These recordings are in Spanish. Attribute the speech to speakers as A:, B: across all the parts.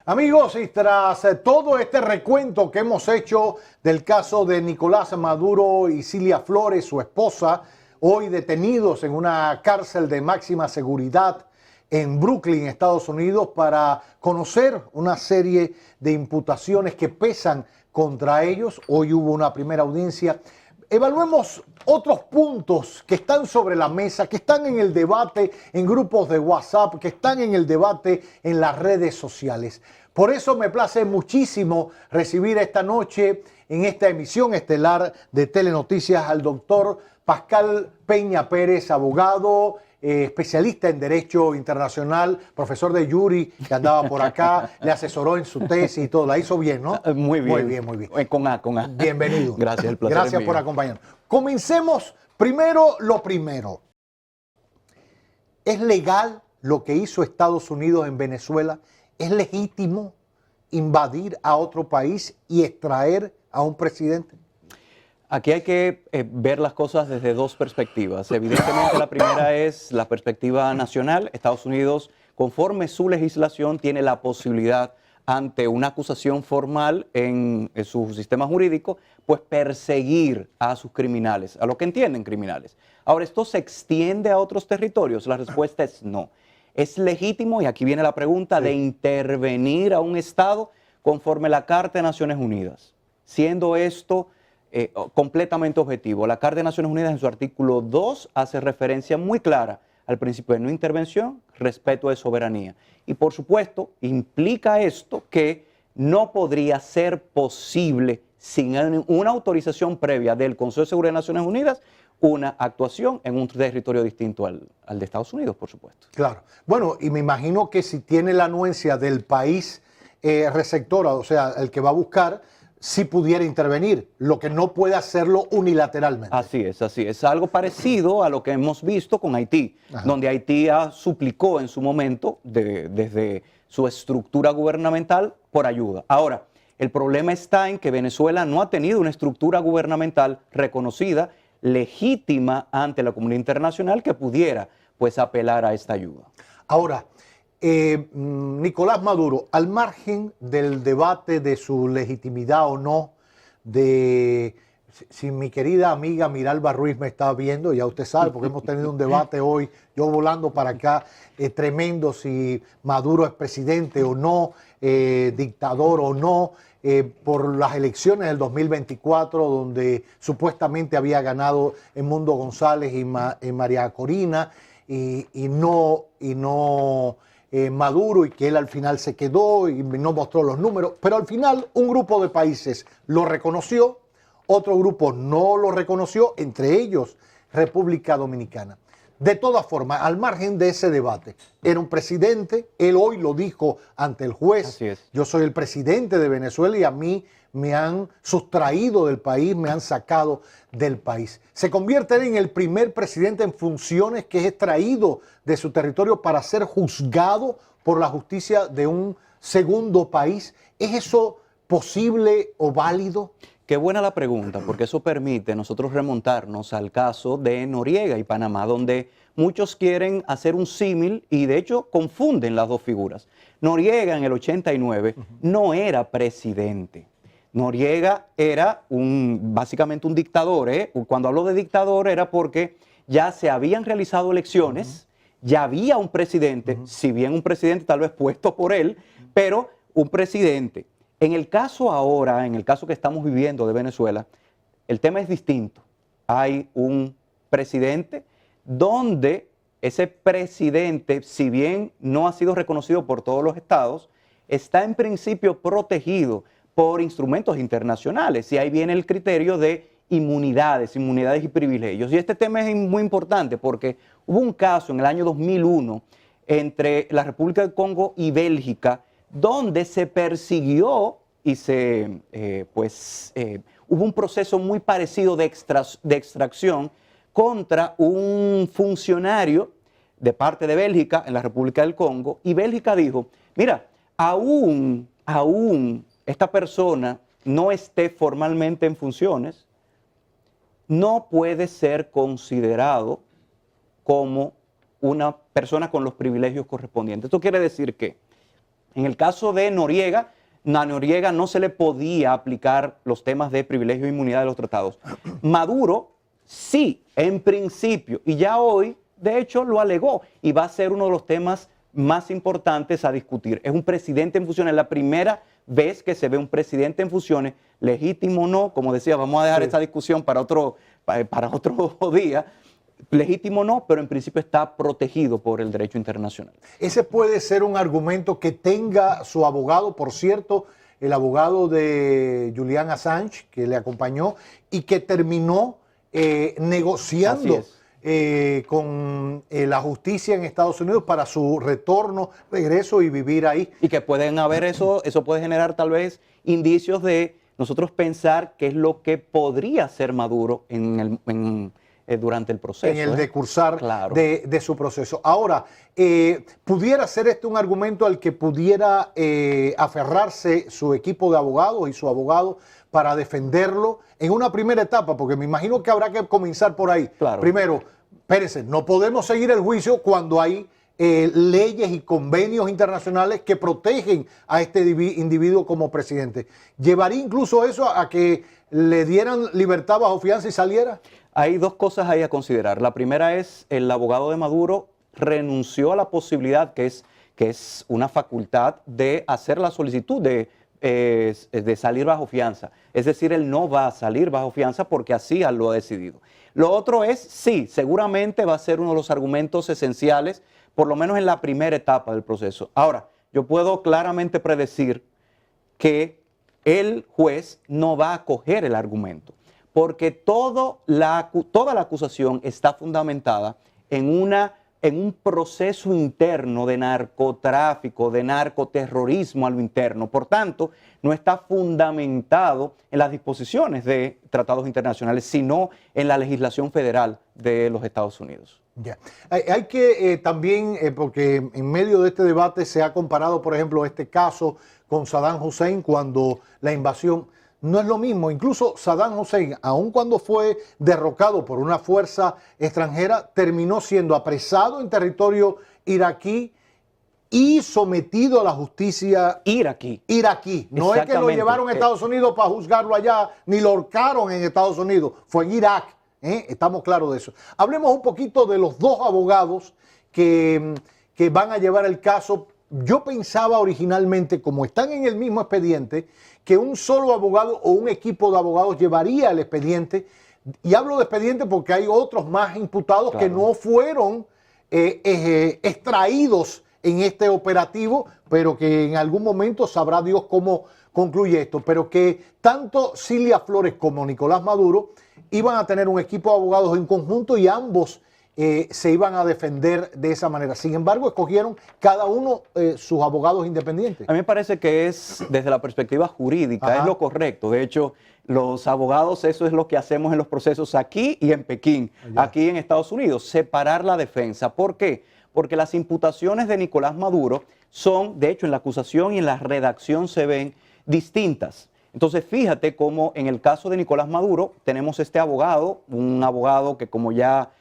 A: Amigos, y tras todo este recuento que hemos hecho del caso de Nicolás Maduro y Cilia Flores, su esposa, hoy detenidos en una cárcel de máxima seguridad en Brooklyn, Estados Unidos, para conocer una serie de imputaciones que pesan contra ellos. Hoy hubo una primera audiencia. Evaluemos otros puntos que están sobre la mesa, que están en el debate en grupos de WhatsApp, que están en el debate en las redes sociales. Por eso me place muchísimo recibir esta noche en esta emisión estelar de Telenoticias al doctor Pascal Peña Pérez, abogado, especialista en Derecho Internacional, profesor de Yuri, que andaba por acá, le asesoró en su tesis y todo. La hizo bien, ¿no?
B: Muy bien.
A: Muy bien, muy bien.
B: Con A, con A.
A: Bienvenido.
B: Gracias, el placer
A: Gracias
B: es
A: por
B: mío.
A: acompañarnos. Comencemos primero lo primero. ¿Es legal lo que hizo Estados Unidos en Venezuela? ¿Es legítimo invadir a otro país y extraer a un presidente?
B: Aquí hay que ver las cosas desde dos perspectivas. Evidentemente, la primera es la perspectiva nacional. Estados Unidos, conforme su legislación, tiene la posibilidad, ante una acusación formal en su sistema jurídico, pues perseguir a sus criminales, a lo que entienden criminales. Ahora, ¿esto se extiende a otros territorios? La respuesta es no. Es legítimo, y aquí viene la pregunta, de intervenir a un Estado conforme la Carta de Naciones Unidas, siendo esto completamente objetivo. La Carta de Naciones Unidas, en su artículo 2, hace referencia muy clara al principio de no intervención, respeto de soberanía. Y por supuesto, implica esto que no podría ser posible, sin una autorización previa del Consejo de Seguridad de Naciones Unidas, una actuación en un territorio distinto al de Estados Unidos, por supuesto.
A: Claro. Bueno, y me imagino que si tiene la anuencia del país receptor, o sea, el que va a buscar, si pudiera intervenir, lo que no puede hacerlo unilateralmente.
B: Así es, así es. Algo parecido a lo que hemos visto con Haití, donde Haití suplicó en su momento, desde su estructura gubernamental, por ayuda. Ahora, el problema está en que Venezuela no ha tenido una estructura gubernamental reconocida, legítima ante la comunidad internacional, que pudiera, pues, apelar a esta ayuda.
A: Ahora, Nicolás Maduro, al margen del debate de su legitimidad o no, si mi querida amiga Miralba Ruiz me está viendo, ya usted sabe, porque hemos tenido un debate hoy, yo volando para acá, tremendo, si Maduro es presidente o no, dictador o no, por las elecciones del 2024, donde supuestamente había ganado Edmundo González y María Corina, y no Maduro, y que él al final se quedó y no mostró los números, pero al final un grupo de países lo reconoció, otro grupo no lo reconoció, entre ellos República Dominicana. De todas formas, al margen de ese debate, era un presidente, él hoy lo dijo ante el juez,
B: Así es.
A: yo soy el presidente de Venezuela y a mí me han sustraído del país, me han sacado del país. Se convierte en el primer presidente en funciones que es extraído de su territorio para ser juzgado por la justicia de un segundo país. ¿Es eso posible o válido?
B: Qué buena la pregunta, porque eso permite nosotros remontarnos al caso de Noriega y Panamá, donde muchos quieren hacer un símil y de hecho confunden las dos figuras. Noriega en el 89 no era presidente. Noriega era básicamente un dictador. Cuando hablo de dictador era porque ya se habían realizado elecciones, ya había un presidente, si bien un presidente tal vez puesto por él, pero un presidente. En el caso ahora, en el caso que estamos viviendo de Venezuela, el tema es distinto. Hay un presidente donde ese presidente, si bien no ha sido reconocido por todos los estados, está en principio protegido por instrumentos internacionales. Y ahí viene el criterio de inmunidades y privilegios. Y este tema es muy importante porque hubo un caso en el año 2001 entre la República del Congo y Bélgica, donde se persiguió y hubo un proceso muy parecido de extracción contra un funcionario de parte de Bélgica en la República del Congo, y Bélgica dijo, mira, aún esta persona no esté formalmente en funciones, no puede ser considerado como una persona con los privilegios correspondientes. Esto quiere decir que En el caso de Noriega, a Noriega no se le podía aplicar los temas de privilegio e inmunidad de los tratados. Maduro sí, en principio, y ya hoy, de hecho, lo alegó, y va a ser uno de los temas más importantes a discutir. Es un presidente en funciones, la primera vez que se ve un presidente en funciones, legítimo o no, como decía, vamos a dejar esta discusión para otro día, legítimo o no, pero en principio está protegido por el derecho internacional.
A: Ese puede ser un argumento que tenga su abogado, por cierto, el abogado de Julian Assange, que le acompañó y que terminó negociando con la justicia en Estados Unidos para su retorno, regreso y vivir ahí.
B: Y que pueden haber eso puede generar tal vez indicios de nosotros pensar qué es lo que podría ser Maduro durante el proceso.
A: En el decursar
B: claro.
A: de su proceso. Ahora, ¿pudiera ser este un argumento al que pudiera aferrarse su equipo de abogados y su abogado para defenderlo en una primera etapa? Porque me imagino que habrá que comenzar por ahí.
B: Claro.
A: Primero, espérense, no podemos seguir el juicio cuando hay leyes y convenios internacionales que protegen a este individuo como presidente. ¿Llevaría incluso eso a que le dieran libertad bajo fianza y saliera?
B: Hay dos cosas ahí a considerar. La primera es el abogado de Maduro renunció a la posibilidad, que es una facultad, de hacer la solicitud de salir bajo fianza. Es decir, él no va a salir bajo fianza porque así lo ha decidido. Lo otro es, sí, seguramente va a ser uno de los argumentos esenciales, por lo menos en la primera etapa del proceso. Ahora, yo puedo claramente predecir que el juez no va a acoger el argumento, porque toda la acusación está fundamentada en un proceso interno de narcotráfico, de narcoterrorismo a lo interno. Por tanto, no está fundamentado en las disposiciones de tratados internacionales, sino en la legislación federal de los Estados Unidos.
A: Ya. Hay que también, porque en medio de este debate se ha comparado, por ejemplo, este caso con Saddam Hussein cuando la invasión. No es lo mismo, incluso Saddam Hussein, aun cuando fue derrocado por una fuerza extranjera, terminó siendo apresado en territorio iraquí y sometido a la justicia iraquí. No es que lo llevaron a Estados Unidos para juzgarlo allá, ni lo ahorcaron en Estados Unidos, fue en Irak. Estamos claros de eso. Hablemos un poquito de los dos abogados que van a llevar el caso. Yo pensaba originalmente, como están en el mismo expediente, que un solo abogado o un equipo de abogados llevaría el expediente. Y hablo de expediente porque hay otros más imputados que no fueron extraídos en este operativo, pero que en algún momento sabrá Dios cómo concluye esto. Pero que tanto Cilia Flores como Nicolás Maduro iban a tener un equipo de abogados en conjunto y ambos se iban a defender de esa manera. Sin embargo, escogieron cada uno sus abogados independientes.
B: A mí me parece que es, desde la perspectiva jurídica, es lo correcto. De hecho, los abogados, eso es lo que hacemos en los procesos aquí y en Pekín, aquí en Estados Unidos, separar la defensa. ¿Por qué? Porque las imputaciones de Nicolás Maduro son, de hecho, en la acusación y en la redacción se ven distintas. Entonces, fíjate cómo en el caso de Nicolás Maduro tenemos este abogado, un abogado que, como ya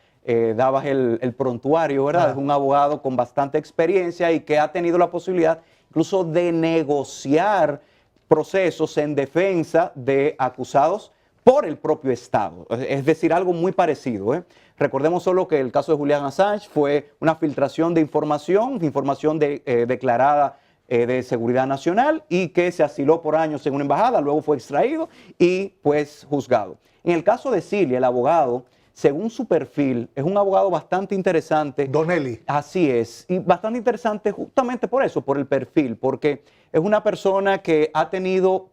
B: dabas el prontuario, ¿verdad? Es un abogado con bastante experiencia y que ha tenido la posibilidad incluso de negociar procesos en defensa de acusados por el propio Estado. Es decir, algo muy parecido. Recordemos solo que el caso de Julian Assange fue una filtración de información declarada de seguridad nacional y que se asiló por años en una embajada, luego fue extraído y pues juzgado. En el caso de Cilia, el abogado, según su perfil, es un abogado bastante interesante.
A: Donnelly.
B: Así es, y bastante interesante justamente por eso, por el perfil, porque es una persona que ha tenido,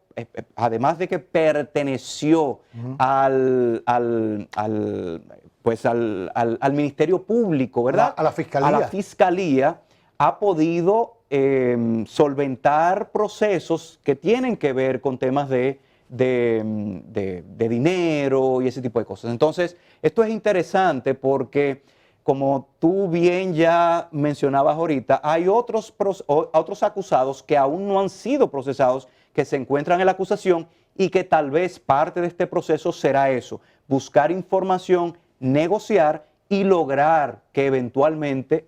B: además de que perteneció al Ministerio Público, ¿verdad?
A: A la Fiscalía.
B: A la Fiscalía, ha podido solventar procesos que tienen que ver con temas de dinero y ese tipo de cosas. Entonces, esto es interesante porque, como tú bien ya mencionabas ahorita, hay otros acusados que aún no han sido procesados, que se encuentran en la acusación y que tal vez parte de este proceso será eso, buscar información, negociar y lograr que eventualmente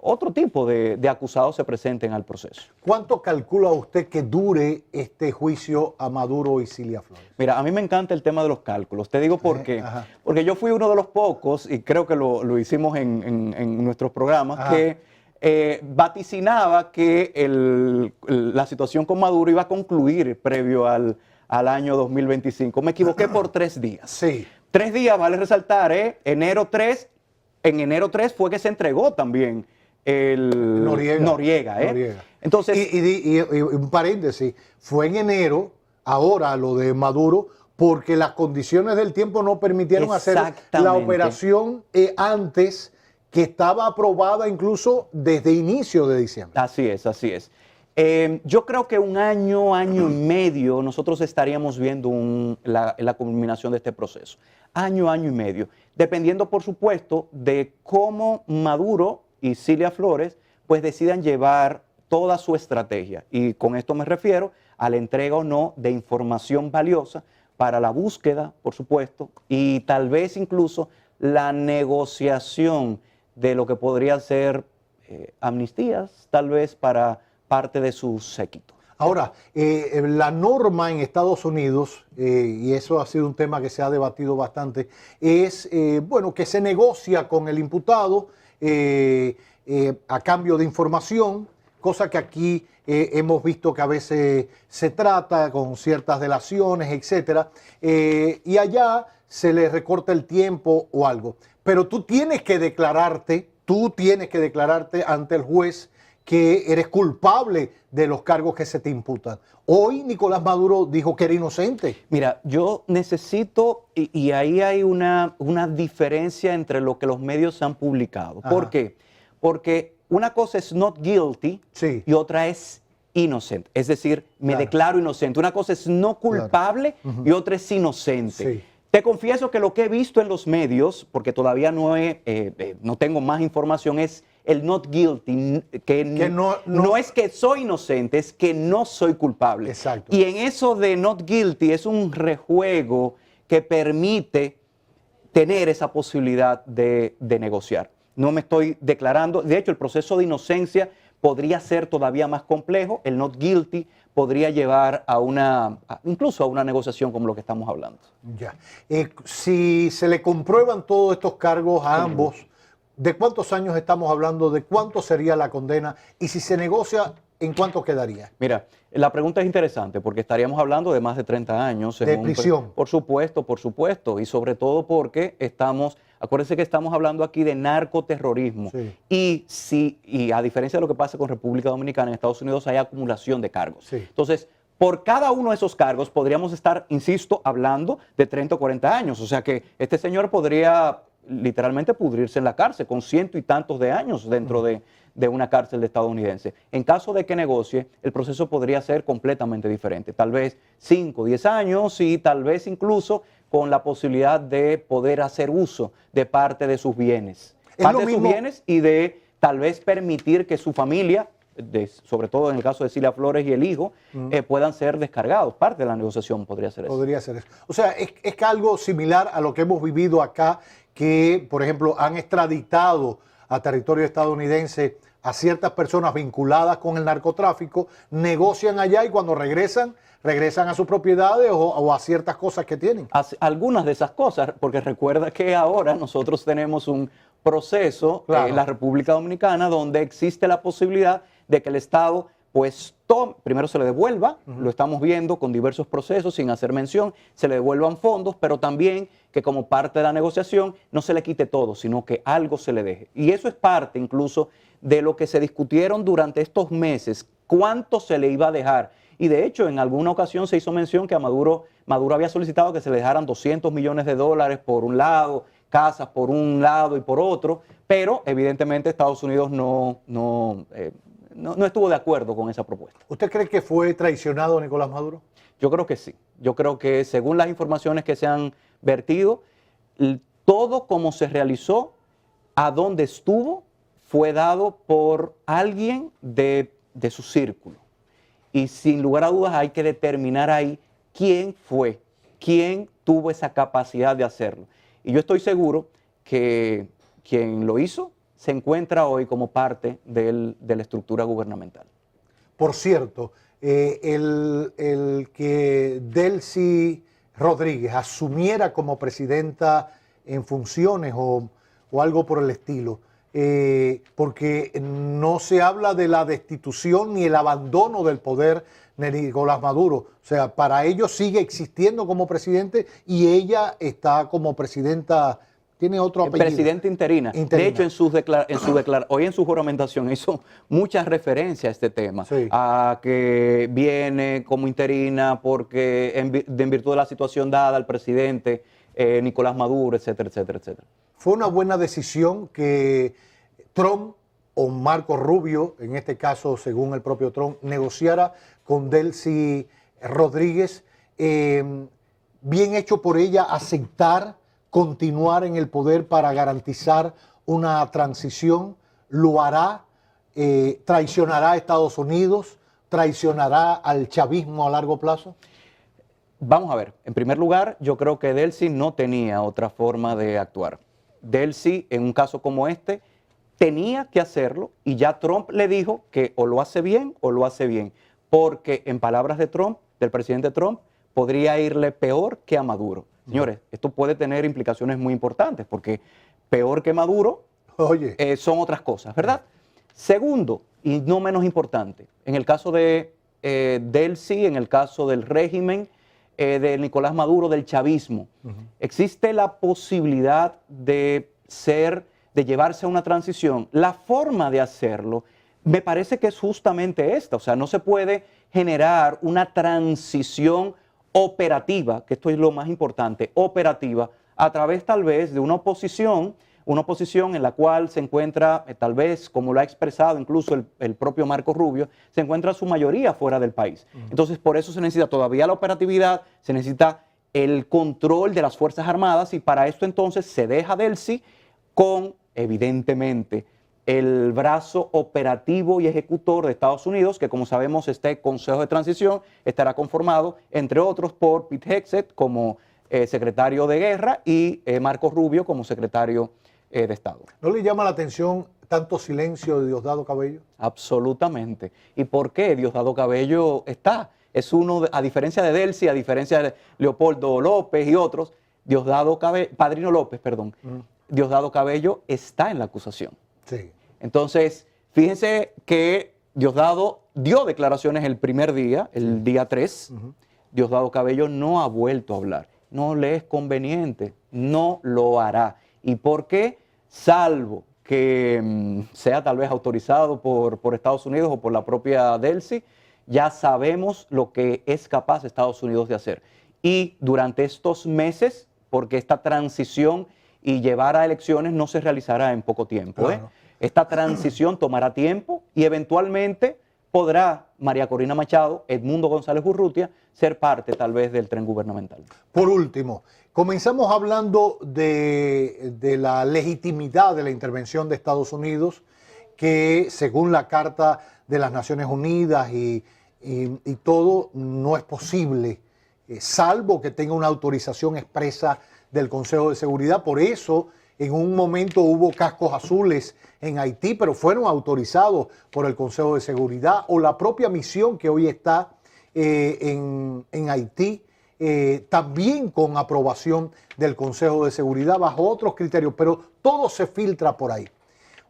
B: otro tipo de acusados se presenten al proceso.
A: ¿Cuánto calcula usted que dure este juicio a Maduro y Cilia Flores?
B: Mira, a mí me encanta el tema de los cálculos. Te digo por qué.
A: Ajá.
B: Porque yo fui uno de los pocos, y creo que lo hicimos en nuestros programas,
A: Ajá.
B: que vaticinaba que la situación con Maduro iba a concluir previo al año 2025. Me equivoqué por 3 días.
A: Sí.
B: 3 días, vale resaltar, enero 3, en enero 3 fue que se entregó también el Noriega. Entonces,
A: y un paréntesis, fue en enero, ahora lo de Maduro, porque las condiciones del tiempo no permitieron hacer la operación antes, que estaba aprobada incluso desde inicio de diciembre.
B: Así es, así es. Yo creo que un año y medio nosotros estaríamos viendo la culminación de este proceso. Año y medio. Dependiendo, por supuesto, de cómo Maduro y Cilia Flores pues decidan llevar toda su estrategia. Y con esto me refiero a la entrega o no de información valiosa para la búsqueda, por supuesto, y tal vez incluso la negociación de lo que podría ser amnistías, tal vez para parte de su séquito.
A: Ahora, la norma en Estados Unidos, y eso ha sido un tema que se ha debatido bastante, es bueno, que se negocia con el imputado a cambio de información, cosa que aquí hemos visto que a veces se trata con ciertas delaciones, etcétera, y allá se le recorta el tiempo o algo. Pero tú tienes que declararte ante el juez que eres culpable de los cargos que se te imputan. Hoy Nicolás Maduro dijo que era inocente.
B: Mira, yo necesito, y ahí hay una diferencia entre lo que los medios han publicado.
A: Ajá.
B: ¿Por qué? Porque una cosa es not guilty,
A: Sí,
B: y otra es innocent. Es decir, me
A: claro,
B: declaro inocente. Una cosa es no culpable,
A: Ujú,
B: y otra es inocente.
A: sí,
B: Te confieso que lo que he visto en los medios, porque todavía no tengo más información, es el not guilty, que no es que soy inocente, es que no soy culpable.
A: Exacto.
B: Y en eso de not guilty es un rejuego que permite tener esa posibilidad de negociar. No me estoy declarando, de hecho el proceso de inocencia podría ser todavía más complejo, el not guilty podría llevar incluso a una negociación como lo que estamos hablando.
A: ya. Si se le comprueban todos estos cargos a ambos, ¿de cuántos años estamos hablando? ¿De cuánto sería la condena? Y si se negocia, ¿en cuánto quedaría?
B: Mira, la pregunta es interesante porque estaríamos hablando de más de 30 años.
A: De prisión.
B: Por supuesto, y sobre todo porque acuérdense que estamos hablando aquí de narcoterrorismo.
A: Sí.
B: Y a diferencia de lo que pasa con República Dominicana, en Estados Unidos hay acumulación de cargos.
A: Sí.
B: Entonces, por cada uno de esos cargos podríamos estar, insisto, hablando de 30 o 40 años. O sea que este señor podría literalmente pudrirse en la cárcel con 100 y tantos de años dentro de una cárcel de estadounidense. En caso de que negocie, el proceso podría ser completamente diferente. Tal vez 5, 10 años y tal vez incluso con la posibilidad de poder hacer uso de parte de sus bienes. Parte de sus bienes y de tal vez permitir que su familia, sobre todo en el caso de Cilia Flores y el hijo, puedan ser descargados. Parte de la negociación podría ser eso.
A: Podría ser eso. O sea, es algo similar a lo que hemos vivido acá, que, por ejemplo, han extraditado a territorio estadounidense a ciertas personas vinculadas con el narcotráfico, negocian allá y cuando regresan a sus propiedades o a ciertas cosas que tienen.
B: Algunas de esas cosas, porque recuerda que ahora nosotros tenemos un proceso en la República Dominicana donde existe la posibilidad de que el Estado pues primero se le devuelva, lo estamos viendo con diversos procesos sin hacer mención, se le devuelvan fondos, pero también que como parte de la negociación no se le quite todo, sino que algo se le deje. Y eso es parte incluso de lo que se discutieron durante estos meses, cuánto se le iba a dejar. Y de hecho, en alguna ocasión se hizo mención que a Maduro había solicitado que se le dejaran $200 millones por un lado, casas por un lado y por otro, pero evidentemente Estados Unidos no estuvo de acuerdo con esa propuesta.
A: ¿Usted cree que fue traicionado Nicolás Maduro?
B: Yo creo que sí. Yo creo que según las informaciones que se han vertido, todo como se realizó, a dónde estuvo, fue dado por alguien de su círculo. Y sin lugar a dudas hay que determinar ahí quién fue, quién tuvo esa capacidad de hacerlo. Y yo estoy seguro que quien lo hizo se encuentra hoy como parte de la estructura gubernamental.
A: Por cierto, el que Delcy Rodríguez asumiera como presidenta en funciones o algo por el estilo, porque no se habla de la destitución ni el abandono del poder de Nicolás Maduro. O sea, para ellos sigue existiendo como presidente y ella está como presidenta. Tiene otro apellido.
B: Presidenta interina. De hecho, hoy en su juramentación hizo muchas referencias a este tema,
A: Sí.
B: a que viene como interina porque en virtud de la situación dada al presidente Nicolás Maduro, etcétera, etcétera, etcétera.
A: Fue una buena decisión que Trump o Marco Rubio, en este caso, según el propio Trump, negociara con Delcy Rodríguez. Bien hecho por ella aceptar continuar en el poder para garantizar una transición. Lo hará, traicionará a Estados Unidos, traicionará al chavismo a largo plazo.
B: Vamos a ver, en primer lugar, yo creo que Delcy no tenía otra forma de actuar. Delcy, en un caso como este, tenía que hacerlo y ya Trump le dijo que o lo hace bien o lo hace bien, porque en palabras de Trump, del presidente Trump, podría irle peor que a Maduro. Señores, esto puede tener implicaciones muy importantes, porque peor que Maduro son otras cosas, ¿verdad? Segundo, y no menos importante, en el caso de Delcy, en el caso del régimen de Nicolás Maduro, del chavismo, existe la posibilidad de llevarse a una transición. La forma de hacerlo me parece que es justamente esta, o sea, no se puede generar una transición operativa, que esto es lo más importante, operativa, a través tal vez de una oposición en la cual se encuentra, tal vez, como lo ha expresado incluso el propio Marco Rubio, se encuentra su mayoría fuera del país. Entonces, por eso se necesita todavía la operatividad, se necesita el control de las Fuerzas Armadas y para esto entonces se deja Delcy con, evidentemente, el brazo operativo y ejecutor de Estados Unidos, que como sabemos este Consejo de Transición estará conformado, entre otros, por Pete Hegseth como secretario de Guerra y Marco Rubio como secretario de Estado.
A: ¿No le llama la atención tanto silencio de Diosdado Cabello?
B: Absolutamente. ¿Y por qué Diosdado Cabello está? Es uno, a diferencia de Delcy, a diferencia de Leopoldo López y otros, Padrino López, perdón, Diosdado Cabello está en la acusación.
A: Sí.
B: Entonces, fíjense que Diosdado dio declaraciones el primer día, el día 3. Diosdado Cabello no ha vuelto a hablar. No le es conveniente, no lo hará. ¿Y por qué? Salvo que sea tal vez autorizado por Estados Unidos o por la propia Delcy, ya sabemos lo que es capaz Estados Unidos de hacer. Y durante estos meses, porque esta transición y llevar a elecciones no se realizará en poco tiempo,
A: Claro.
B: Esta transición tomará tiempo y eventualmente podrá María Corina Machado, Edmundo González Urrutia, ser parte tal vez del tren gubernamental.
A: Por último, comenzamos hablando de la legitimidad de la intervención de Estados Unidos, que según la Carta de las Naciones Unidas y todo, no es posible, salvo que tenga una autorización expresa del Consejo de Seguridad. Por eso, en un momento hubo cascos azules en Haití, pero fueron autorizados por el Consejo de Seguridad, o la propia misión que hoy está en Haití, también con aprobación del Consejo de Seguridad, bajo otros criterios, pero todo se filtra por ahí.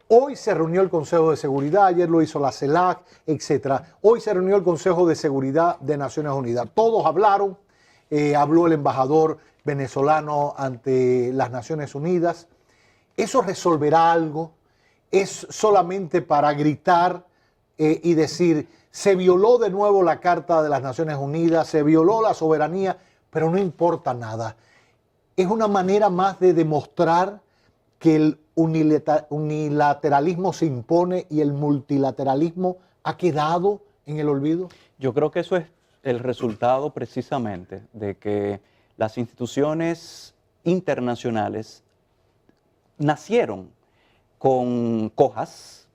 A: Hoy se reunió el Consejo de Seguridad, ayer lo hizo la CELAC, etc. Hoy se reunió el Consejo de Seguridad de Naciones Unidas. Todos hablaron, habló el embajador venezolano ante las Naciones Unidas. ¿Eso resolverá algo? ¿Es solamente para gritar y decir, se violó de nuevo la Carta de las Naciones Unidas, se violó la soberanía, pero no importa nada? Es una manera más de demostrar que el unilateralismo se impone y el multilateralismo ha quedado en el olvido.
B: Yo creo que eso es el resultado precisamente de que las instituciones internacionales nacieron con cojas,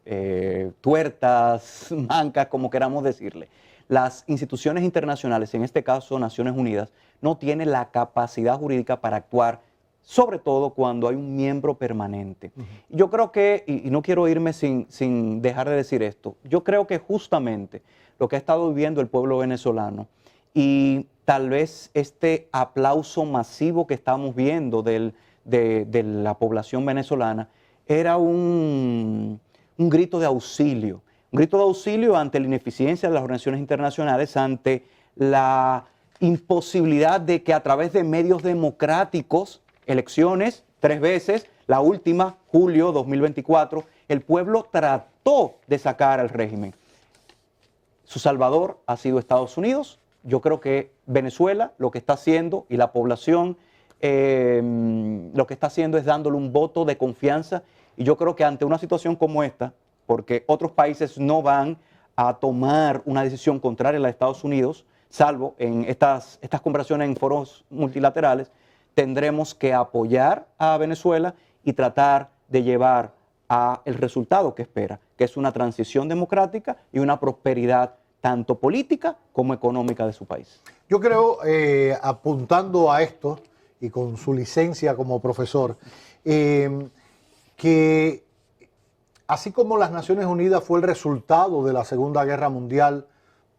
B: tuertas, mancas, como queramos decirle. Las instituciones internacionales, en este caso Naciones Unidas, no tienen la capacidad jurídica para actuar sobre todo cuando hay un miembro permanente. Yo creo que, y no quiero irme sin dejar de decir esto, yo creo que justamente lo que ha estado viviendo el pueblo venezolano y tal vez este aplauso masivo que estamos viendo de la población venezolana era un grito de auxilio. Un grito de auxilio ante la ineficiencia de las organizaciones internacionales, ante la imposibilidad de que a través de medios democráticos, elecciones 3 veces, la última, julio 2024, el pueblo trató de sacar al régimen. Su salvador ha sido Estados Unidos. Yo creo que Venezuela lo que está haciendo y la población lo que está haciendo es dándole un voto de confianza. Y yo creo que ante una situación como esta, porque otros países no van a tomar una decisión contraria a la de Estados Unidos, salvo en estas conversaciones en foros multilaterales, tendremos que apoyar a Venezuela y tratar de llevar a el resultado que espera, que es una transición democrática y una prosperidad tanto política como económica de su país.
A: Yo creo, apuntando a esto y con su licencia como profesor, que así como las Naciones Unidas fue el resultado de la Segunda Guerra Mundial,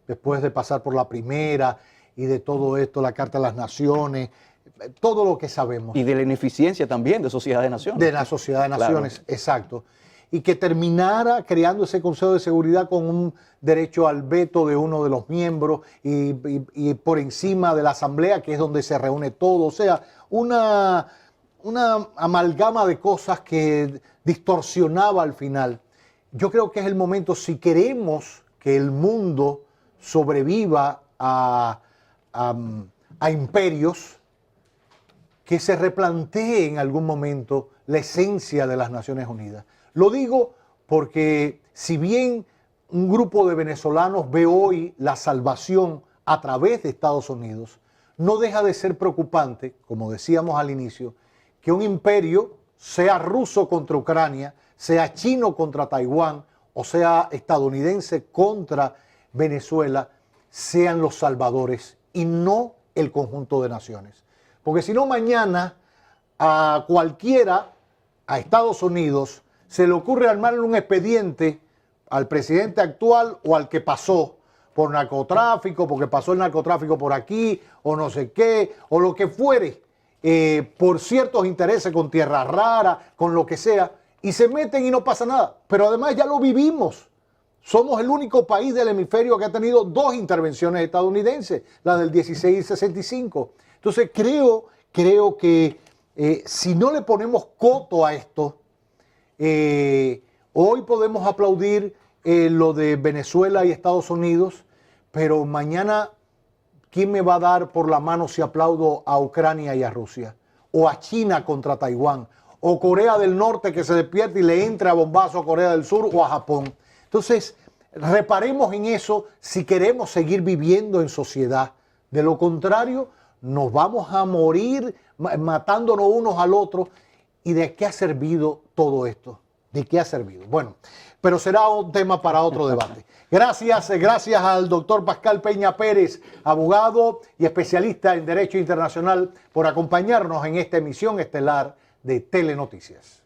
A: después de pasar por la Primera y de todo esto, la Carta de las Naciones, todo lo que sabemos.
B: Y de la ineficiencia también de Sociedad de Naciones.
A: De la Sociedad de Naciones,
B: claro.
A: Exacto. Y que terminara creando ese Consejo de Seguridad con un derecho al veto de uno de los miembros y por encima de la Asamblea, que es donde se reúne todo. O sea, una amalgama de cosas que distorsionaba al final. Yo creo que es el momento, si queremos que el mundo sobreviva a imperios, que se replantee en algún momento la esencia de las Naciones Unidas. Lo digo porque si bien un grupo de venezolanos ve hoy la salvación a través de Estados Unidos, no deja de ser preocupante, como decíamos al inicio, que un imperio, sea ruso contra Ucrania, sea chino contra Taiwán o sea estadounidense contra Venezuela, sean los salvadores y no el conjunto de naciones. Porque si no, mañana a cualquiera, a Estados Unidos, se le ocurre armarle un expediente al presidente actual o al que pasó por narcotráfico, porque pasó el narcotráfico por aquí, o no sé qué, o lo que fuere, por ciertos intereses con tierra rara, con lo que sea, y se meten y no pasa nada. Pero además ya lo vivimos. Somos el único país del hemisferio que ha tenido 2 intervenciones estadounidenses, la del 16 y 65. Entonces creo que si no le ponemos coto a esto, hoy podemos aplaudir lo de Venezuela y Estados Unidos, pero mañana, ¿quién me va a dar por la mano si aplaudo a Ucrania y a Rusia? O a China contra Taiwán, o Corea del Norte que se despierte y le entre a bombazo a Corea del Sur o a Japón. Entonces, reparemos en eso si queremos seguir viviendo en sociedad. De lo contrario, nos vamos a morir matándonos unos al otro. ¿Y de qué ha servido todo esto? ¿De qué ha servido? Bueno, pero será un tema para otro debate. Gracias al doctor Pascal Peña Pérez, abogado y especialista en Derecho Internacional, por acompañarnos en esta emisión estelar de Telenoticias.